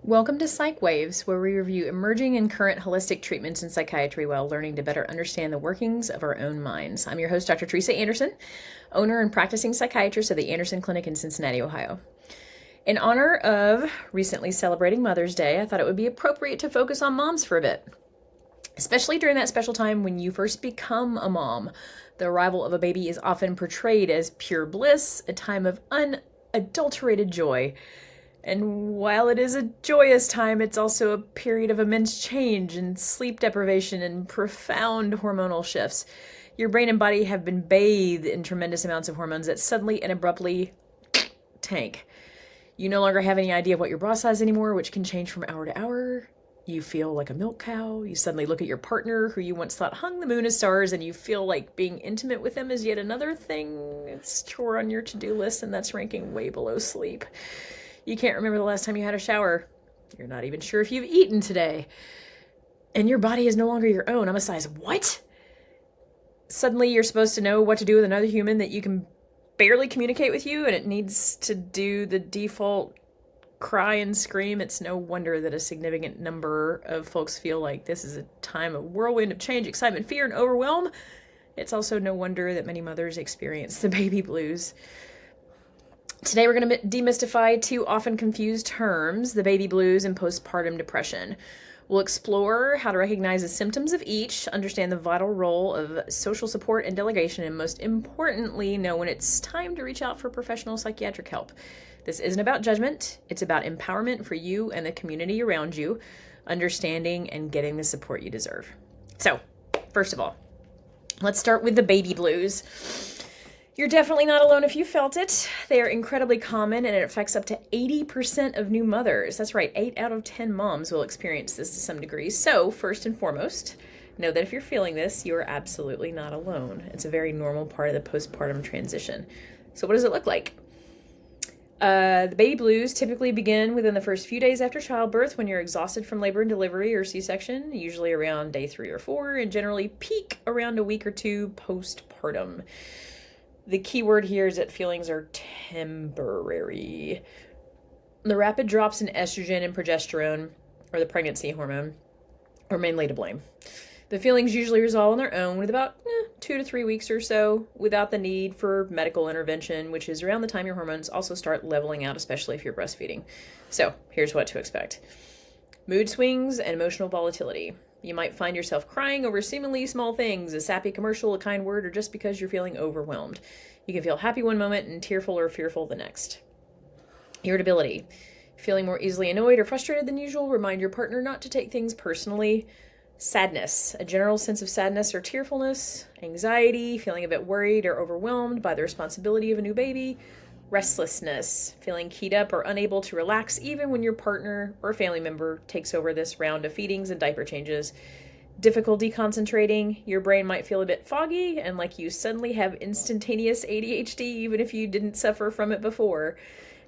Welcome to Psych Waves, where we review emerging and current holistic treatments in psychiatry while learning to better understand the workings of our own minds. I'm your host, Dr. Teresa Anderson, owner and practicing psychiatrist of the Anderson Clinic in Cincinnati, Ohio. In honor of recently celebrating Mother's Day, I thought it would be appropriate to focus on moms for a bit, especially during that special time when you first become a mom. The arrival of a baby is often portrayed as pure bliss, a time of unadulterated joy. And while it is a joyous time, it's also a period of immense change and sleep deprivation and profound hormonal shifts. Your brain and body have been bathed in tremendous amounts of hormones that suddenly and abruptly tank. You no longer have any idea of what your bra size anymore, which can change from hour to hour. You feel like a milk cow. You suddenly look at your partner who you once thought hung the moon as stars, and you feel like being intimate with them is yet another thing. It's chore on your to-do list, and that's ranking way below sleep. You can't remember the last time you had a shower. You're not even sure if you've eaten today. And your body is no longer your own. I'm a size what? Suddenly you're supposed to know what to do with another human that you can barely communicate with you, and it needs to do the default cry and scream. It's no wonder that a significant number of folks feel like this is a time of whirlwind of change, excitement, fear, and overwhelm. It's also no wonder that many mothers experience the baby blues. Today we're going to demystify two often confused terms, the baby blues and postpartum depression. We'll explore how to recognize the symptoms of each, understand the vital role of social support and delegation, and most importantly, know when it's time to reach out for professional psychiatric help. This isn't about judgment, it's about empowerment for you and the community around you, understanding and getting the support you deserve. So, first of all, let's start with the baby blues. You're definitely not alone if you felt it. They are incredibly common, and it affects up to 80% of new mothers. That's right, 8 out of 10 moms will experience this to some degree. So, first and foremost, know that if you're feeling this, you're absolutely not alone. It's a very normal part of the postpartum transition. So what does it look like? The baby blues typically begin within the first few days after childbirth when you're exhausted from labor and delivery or C-section, usually around day 3 or 4, and generally peak around a week or two postpartum. The key word here is that feelings are temporary. The rapid drops in estrogen and progesterone, or the pregnancy hormone, are mainly to blame. The feelings usually resolve on their own with about 2 to 3 weeks or so, without the need for medical intervention, which is around the time your hormones also start leveling out, especially if you're breastfeeding. So, here's what to expect. Mood swings and emotional volatility. You might find yourself crying over seemingly small things, a sappy commercial, a kind word, or just because you're feeling overwhelmed. You can feel happy one moment and tearful or fearful the next. Irritability. Feeling more easily annoyed or frustrated than usual, remind your partner not to take things personally. Sadness. A general sense of sadness or tearfulness. Anxiety. Feeling a bit worried or overwhelmed by the responsibility of a new baby. Restlessness, feeling keyed up or unable to relax even when your partner or family member takes over this round of feedings and diaper changes. Difficulty concentrating, your brain might feel a bit foggy and like you suddenly have instantaneous ADHD even if you didn't suffer from it before.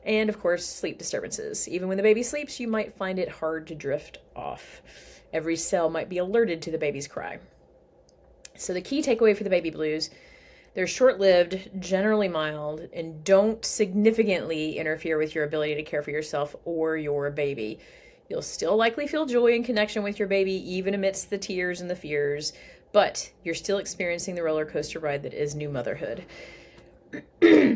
And of course, sleep disturbances. Even when the baby sleeps, you might find it hard to drift off. Every cell might be alerted to the baby's cry. So the key takeaway for the baby blues: they're short-lived, generally mild, and don't significantly interfere with your ability to care for yourself or your baby. You'll still likely feel joy and connection with your baby, even amidst the tears and the fears, but you're still experiencing the roller coaster ride that is new motherhood.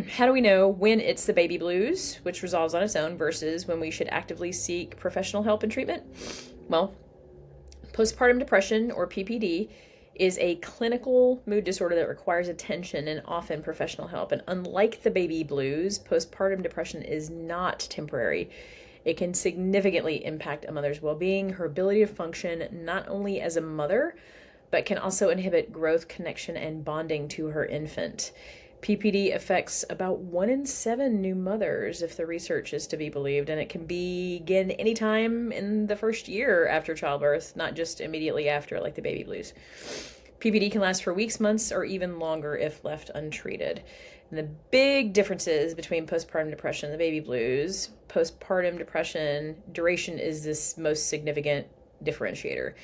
How do we know when it's the baby blues, which resolves on its own, versus when we should actively seek professional help and treatment? Well, postpartum depression, or PPD, is a clinical mood disorder that requires attention and often professional help. And unlike the baby blues, postpartum depression is not temporary. It can significantly impact a mother's well-being, her ability to function not only as a mother, but can also inhibit growth, connection, and bonding to her infant. PPD affects about 1 in 7 new mothers, if the research is to be believed, and it can begin anytime in the first year after childbirth, not just immediately after, like the baby blues. PPD can last for weeks, months, or even longer if left untreated. And the big differences between postpartum depression and the baby blues: postpartum depression duration is this most significant differentiator.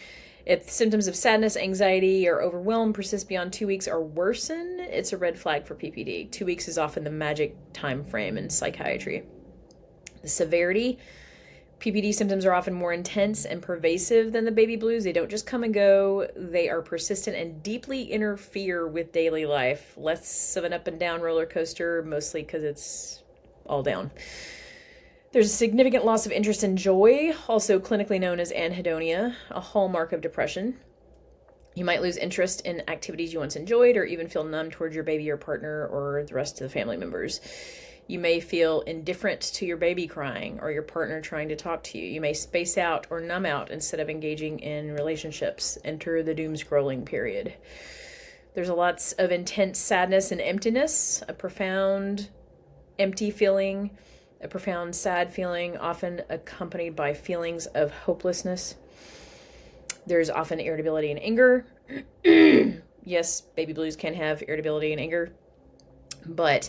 If symptoms of sadness, anxiety, or overwhelm persist beyond 2 weeks or worsen, it's a red flag for PPD. 2 weeks is often the magic time frame in psychiatry. The severity: PPD symptoms are often more intense and pervasive than the baby blues. They don't just come and go. They are persistent and deeply interfere with daily life. Less of an up and down roller coaster, mostly because it's all down. There's a significant loss of interest in joy, also clinically known as anhedonia, a hallmark of depression. You might lose interest in activities you once enjoyed, or even feel numb towards your baby or partner or the rest of the family members. You may feel indifferent to your baby crying or your partner trying to talk to you. You may space out or numb out instead of engaging in relationships. Enter the doom scrolling period. There's lots of intense sadness and emptiness, a profound empty feeling, a profound sad feeling, often accompanied by feelings of hopelessness. There's often irritability and anger. Yes, baby blues can have irritability and anger, but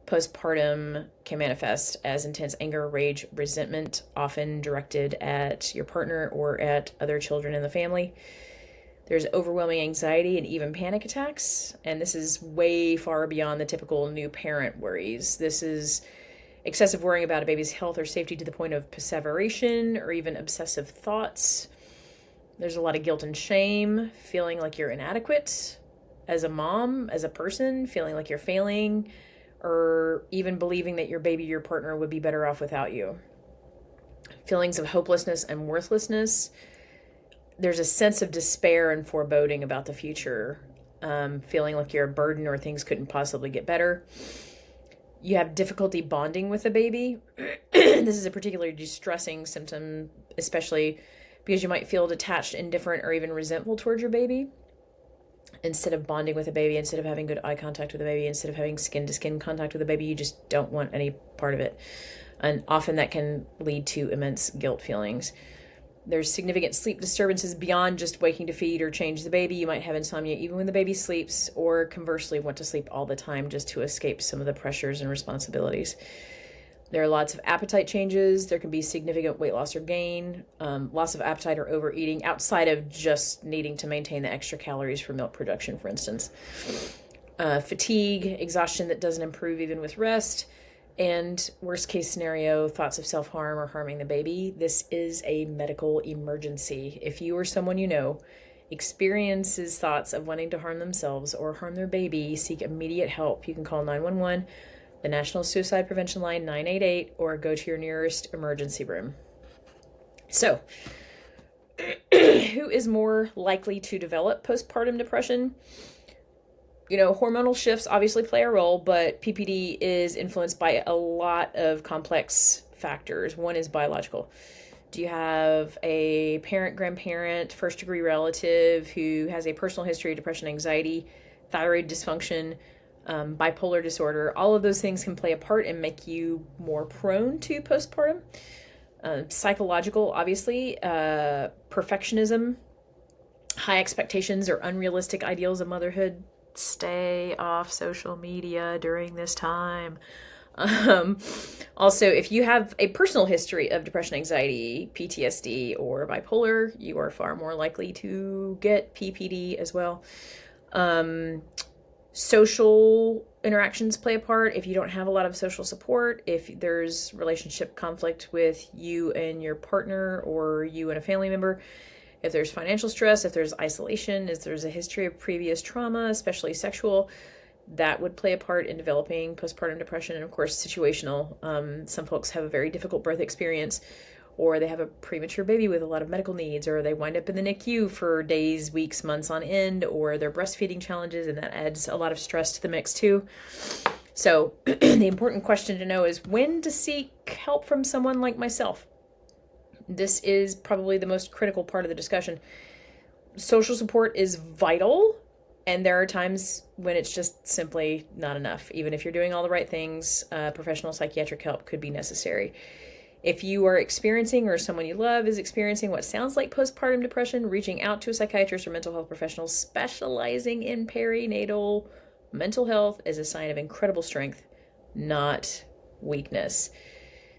postpartum can manifest as intense anger, rage, resentment, often directed at your partner or at other children in the family. There's overwhelming anxiety and even panic attacks, and this is way far beyond the typical new parent worries. This is excessive worrying about a baby's health or safety to the point of perseveration or even obsessive thoughts. There's a lot of guilt and shame, feeling like you're inadequate as a mom, as a person, feeling like you're failing, or even believing that your baby, your partner would be better off without you. Feelings of hopelessness and worthlessness. There's a sense of despair and foreboding about the future, feeling like you're a burden or things couldn't possibly get better. You have difficulty bonding with the baby. This is a particularly distressing symptom, especially because you might feel detached, indifferent, or even resentful towards your baby. Instead of bonding with a baby, instead of having good eye contact with a baby, instead of having skin-to-skin contact with a baby, you just don't want any part of it. And often that can lead to immense guilt feelings. There's significant sleep disturbances beyond just waking to feed or change the baby. You might have insomnia even when the baby sleeps, or conversely want to sleep all the time just to escape some of the pressures and responsibilities. There are lots of appetite changes. There can be significant weight loss or gain, loss of appetite or overeating outside of just needing to maintain the extra calories for milk production, for instance. Fatigue, exhaustion that doesn't improve even with rest, and worst case scenario, thoughts of self-harm or harming the baby. This is a medical emergency. If you or someone you know experiences thoughts of wanting to harm themselves or harm their baby, seek immediate help. You can call 911, the National Suicide Prevention Line 988, or go to your nearest emergency room. So, who is more likely to develop postpartum depression? You know, hormonal shifts obviously play a role, but PPD is influenced by a lot of complex factors. One is biological. Do you have a parent, grandparent, first-degree relative who has a personal history of depression, anxiety, thyroid dysfunction, bipolar disorder? All of those things can play a part and make you more prone to postpartum. Psychological, obviously, perfectionism, high expectations or unrealistic ideals of motherhood. Stay off social media during this time. Also, if you have a personal history of depression, anxiety, PTSD, or bipolar, you are far more likely to get PPD as well. Social interactions play a part. If you don't have a lot of social support, if there's relationship conflict with you and your partner or you and a family member, if there's financial stress, if there's isolation, if there's a history of previous trauma, especially sexual, that would play a part in developing postpartum depression. And of course, situational. Some folks have a very difficult birth experience, or they have a premature baby with a lot of medical needs, or they wind up in the NICU for days, weeks, months on end, or their breastfeeding challenges, and that adds a lot of stress to the mix too. So the important question to know is when to seek help from someone like myself. This is probably the most critical part of the discussion. Social support is vital, and there are times when it's just simply not enough. Even if you're doing all the right things, professional psychiatric help could be necessary. If you are experiencing, or someone you love is experiencing, what sounds like postpartum depression, reaching out to a psychiatrist or mental health professional specializing in perinatal mental health is a sign of incredible strength, not weakness.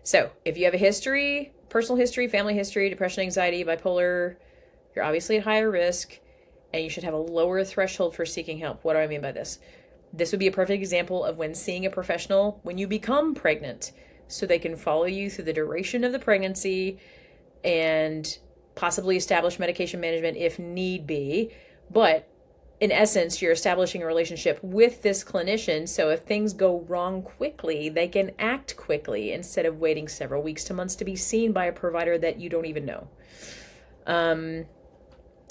So if you have a history, personal history, family history, depression, anxiety, bipolar, you're obviously at higher risk, and you should have a lower threshold for seeking help. What do I mean by this? This would be a perfect example of when seeing a professional when you become pregnant. so they can follow you through the duration of the pregnancy and possibly establish medication management if need be. But in essence, you're establishing a relationship with this clinician, so if things go wrong quickly, they can act quickly instead of waiting several weeks to months to be seen by a provider that you don't even know.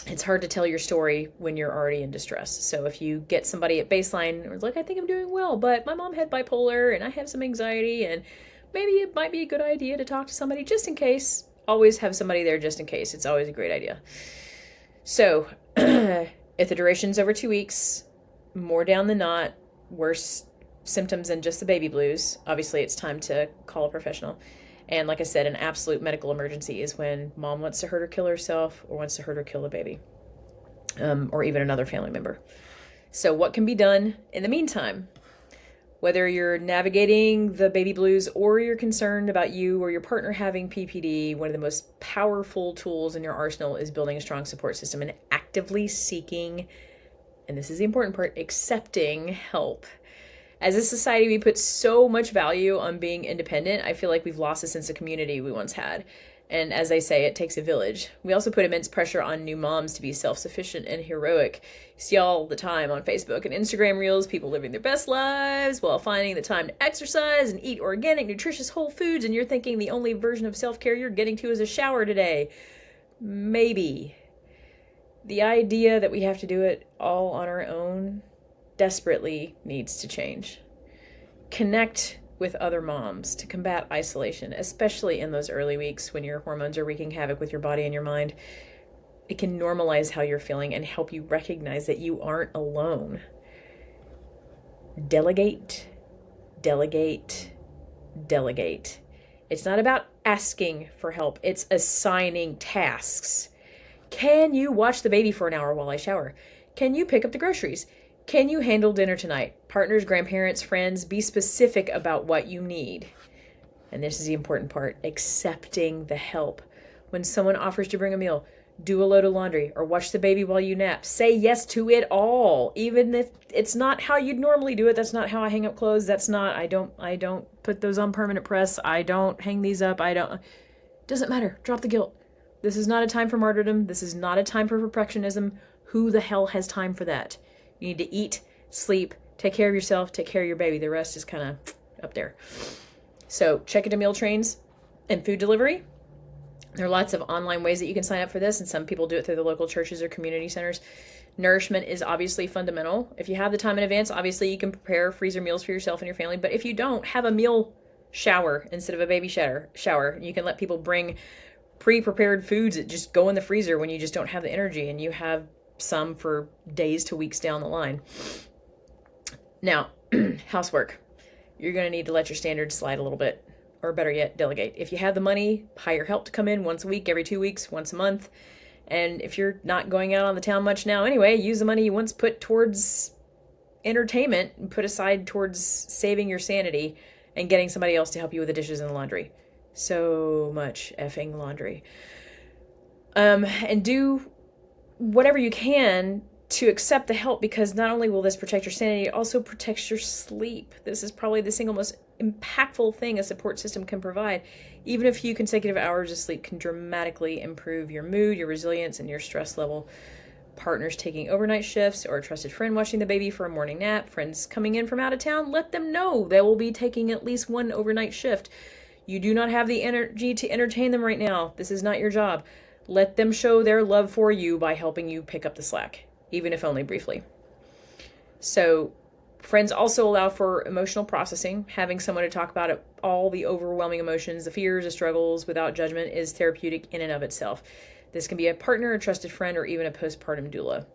It's hard to tell your story when you're already in distress. So if you get somebody at baseline who's like, I think I'm doing well, but my mom had bipolar and I have some anxiety, and maybe it might be a good idea to talk to somebody just in case. Always have somebody there just in case. It's always a great idea. So if the duration's over 2 weeks, more down than not, worse symptoms than just the baby blues, obviously it's time to call a professional. And like I said, an absolute medical emergency is when mom wants to hurt or kill herself, or wants to hurt or kill the baby, or even another family member. So what can be done in the meantime? Whether you're navigating the baby blues or you're concerned about you or your partner having PPD, one of the most powerful tools in your arsenal is building a strong support system and actively seeking, and this is the important part, accepting help. As a society, we put so much value on being independent. I feel like we've lost a sense of community we once had. And as they say, it takes a village. We also put immense pressure on new moms to be self-sufficient and heroic. You see all the time on Facebook and Instagram reels, people living their best lives while finding the time to exercise and eat organic, nutritious whole foods, and you're thinking the only version of self-care you're getting to is a shower today. Maybe. The idea that we have to do it all on our own desperately needs to change. Connect with other moms to combat isolation, especially in those early weeks when your hormones are wreaking havoc with your body and your mind. It can normalize how you're feeling and help you recognize that you aren't alone. Delegate, delegate, delegate. It's not about asking for help. It's assigning tasks. Can you watch the baby for an hour while I shower? Can you pick up the groceries? Can you handle dinner tonight? Partners, grandparents, friends, be specific about what you need. And this is the important part, accepting the help. When someone offers to bring a meal, do a load of laundry, or watch the baby while you nap, say yes to it all, even if it's not how you'd normally do it. That's not how I hang up clothes. That's not, I don't put those on permanent press. I don't hang these up. Doesn't matter. Drop the guilt. This is not a time for martyrdom. This is not a time for perfectionism. Who the hell has time for that? You need to eat, sleep, take care of yourself, take care of your baby. The rest is kind of up there. So check into meal trains and food delivery. There are lots of online ways that you can sign up for this, and some people do it through the local churches or community centers. Nourishment is obviously fundamental. If you have the time in advance, obviously you can prepare freezer meals for yourself and your family. But if you don't, have a meal shower instead of a baby shower. You can let people bring pre-prepared foods that just go in the freezer when you just don't have the energy, and you have some for days to weeks down the line. Now, housework. You're going to need to let your standards slide a little bit, or better yet, delegate. If you have the money, hire help to come in once a week, every 2 weeks, once a month. And if you're not going out on the town much now anyway, use the money you once put towards entertainment and put aside towards saving your sanity and getting somebody else to help you with the dishes and the laundry. So much effing laundry. And do whatever you can to accept the help, because not only will this protect your sanity, it also protects your sleep. This is probably the single most impactful thing a support system can provide. Even a few consecutive hours of sleep can dramatically improve your mood, your resilience, and your stress level. Partners taking overnight shifts, or a trusted friend watching the baby for a morning nap, friends coming in from out of town, let them know they will be taking at least one overnight shift. You do not have the energy to entertain them right now. This is not your job. Let them show their love for you by helping you pick up the slack, even if only briefly. So friends also allow for emotional processing. Having someone to talk about it, all the overwhelming emotions, the fears, the struggles, without judgment, is therapeutic in and of itself. This can be a partner, a trusted friend, or even a postpartum doula.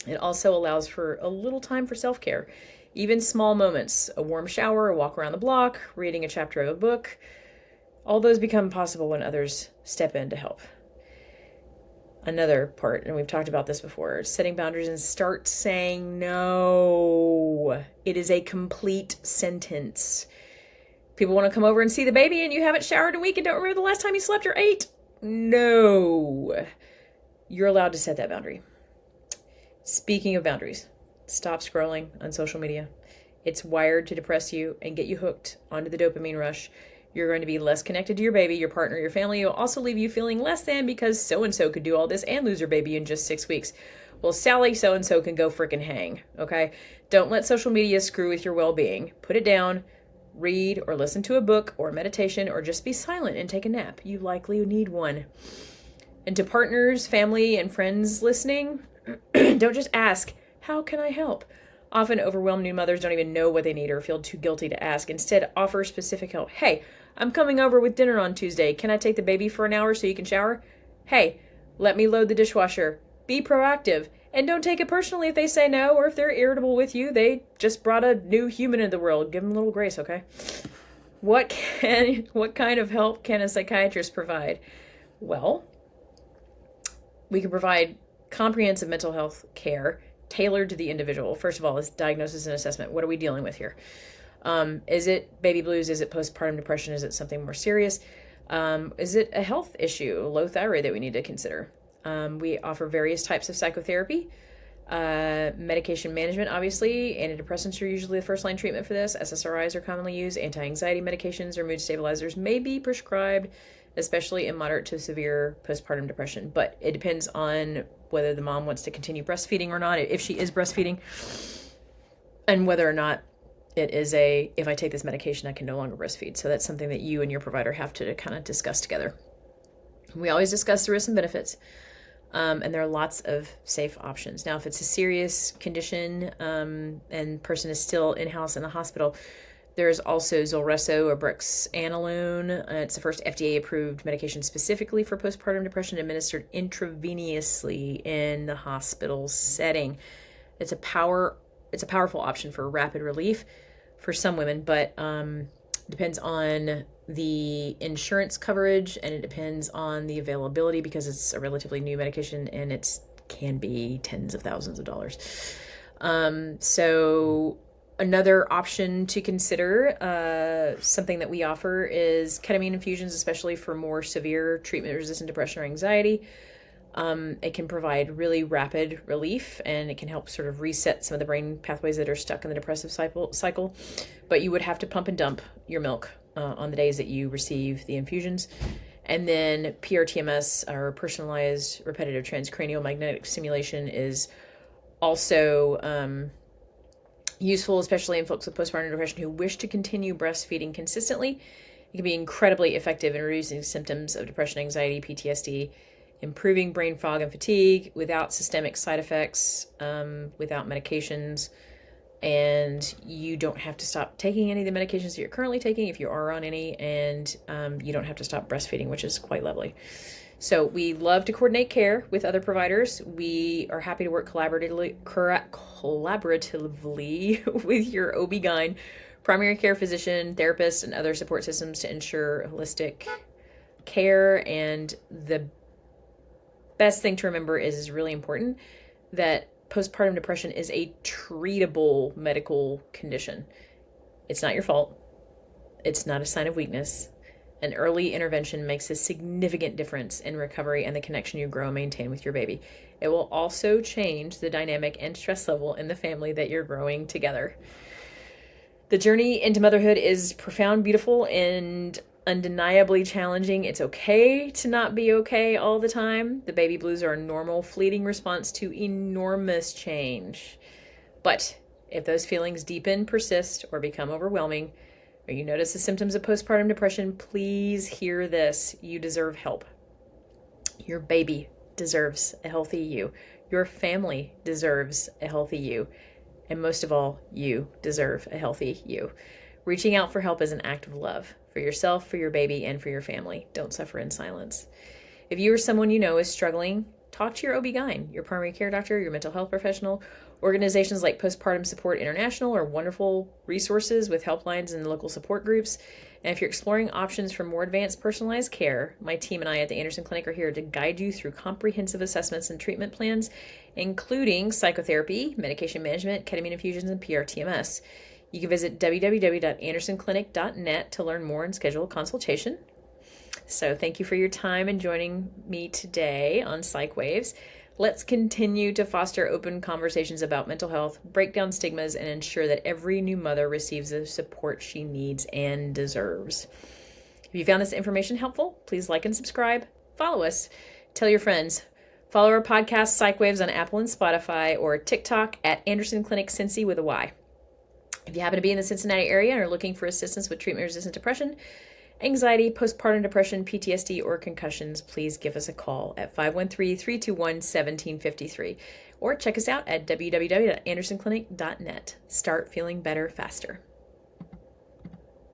It also allows for a little time for self-care. Even small moments, a warm shower, a walk around the block, reading a chapter of a book, all those become possible when others step in to help. Another part, and we've talked about this before, setting boundaries and start saying no. It is a complete sentence. People want to come over and see the baby and you haven't showered in a week and don't remember the last time you slept or ate. No. You're allowed to set that boundary. Speaking of boundaries, stop scrolling on social media. It's wired to depress you and get you hooked onto the dopamine rush. You're going to be less connected to your baby, your partner, your family. Will also leave you feeling less than because so-and-so could do all this and lose her baby in just 6 weeks. Well, Sally so-and-so can go frickin' hang, okay? Don't let social media screw with your well-being. Put it down, read or listen to a book or meditation, or just be silent and take a nap. You likely need one. And to partners, family, and friends listening, don't just ask, how can I help? Often overwhelmed new mothers don't even know what they need or feel too guilty to ask. Instead, offer specific help. Hey, I'm coming over with dinner on Tuesday. Can I take the baby for an hour so you can shower? Hey, let me load the dishwasher. Be proactive. And don't take it personally if they say no, or if they're irritable with you. They just brought a new human into the world. Give them a little grace, okay? What kind of help can a psychiatrist provide? Well, we can provide comprehensive mental health care tailored to the individual. First of all, is diagnosis and assessment. What are we dealing with here? Is it baby blues? Is it postpartum depression? Is it something more serious? Is it a health issue, low thyroid, that we need to consider? We offer various types of psychotherapy, medication management, obviously. Antidepressants are usually the first line treatment for this. SSRIs are commonly used. Anti-anxiety medications or mood stabilizers may be prescribed, especially in moderate to severe postpartum depression. But it depends on whether the mom wants to continue breastfeeding or not, if she is breastfeeding, and whether or not it is if I take this medication, I can no longer breastfeed. So that's something that you and your provider have to kind of discuss together. We always discuss the risks and benefits. And there are lots of safe options. Now, if it's a serious condition and person is still in-house in the hospital, there's also Zulresso or brexanolone. It's the first FDA-approved medication specifically for postpartum depression, administered intravenously in the hospital setting. It's a powerful option for rapid relief for some women, but depends on the insurance coverage, and it depends on the availability because it's a relatively new medication and it can be tens of thousands of dollars. So another option to consider, something that we offer, is ketamine infusions, especially for more severe treatment-resistant depression or anxiety. It can provide really rapid relief, and it can help sort of reset some of the brain pathways that are stuck in the depressive cycle. But you would have to pump and dump your milk on the days that you receive the infusions. And then PRTMS, or personalized repetitive transcranial magnetic stimulation, is also useful, especially in folks with postpartum depression who wish to continue breastfeeding consistently. It can be incredibly effective in reducing symptoms of depression, anxiety, PTSD, improving brain fog and fatigue without systemic side effects, without medications. And you don't have to stop taking any of the medications that you're currently taking if you are on any, and you don't have to stop breastfeeding, which is quite lovely. So we love to coordinate care with other providers. We are happy to work collaboratively with your OB-GYN, primary care physician, therapist, and other support systems to ensure holistic care. And the best thing to remember is really important, that postpartum depression is a treatable medical condition. It's not your fault. It's not a sign of weakness. An early intervention makes a significant difference in recovery and the connection you grow and maintain with your baby. It will also change the dynamic and stress level in the family that you're growing together. The journey into motherhood is profound, beautiful, and undeniably challenging. It's okay to not be okay all the time. The baby blues are a normal, fleeting response to enormous change. But if those feelings deepen, persist, or become overwhelming, or you notice the symptoms of postpartum depression, please hear this. You deserve help. Your baby deserves a healthy you. Your family deserves a healthy you. And most of all, you deserve a healthy you. Reaching out for help is an act of love for yourself, for your baby, and for your family. Don't suffer in silence. If you or someone you know is struggling, talk to your OB-GYN, your primary care doctor, your mental health professional. Organizations like Postpartum Support International are wonderful resources with helplines and local support groups. And if you're exploring options for more advanced personalized care, my team and I at the Anderson Clinic are here to guide you through comprehensive assessments and treatment plans, including psychotherapy, medication management, ketamine infusions, and PRTMS. You can visit www.andersonclinic.net to learn more and schedule a consultation. So thank you for your time and joining me today on Psych Waves. Let's continue to foster open conversations about mental health, break down stigmas, and ensure that every new mother receives the support she needs and deserves. If you found this information helpful, please like and subscribe, follow us, tell your friends. Follow our podcast, Psych Waves, on Apple and Spotify, or TikTok at Anderson Clinic Cincy with a Y. If you happen to be in the Cincinnati area and are looking for assistance with treatment-resistant depression, anxiety, postpartum depression, PTSD, or concussions, please give us a call at 513-321-1753 or check us out at www.andersonclinic.net. Start feeling better faster.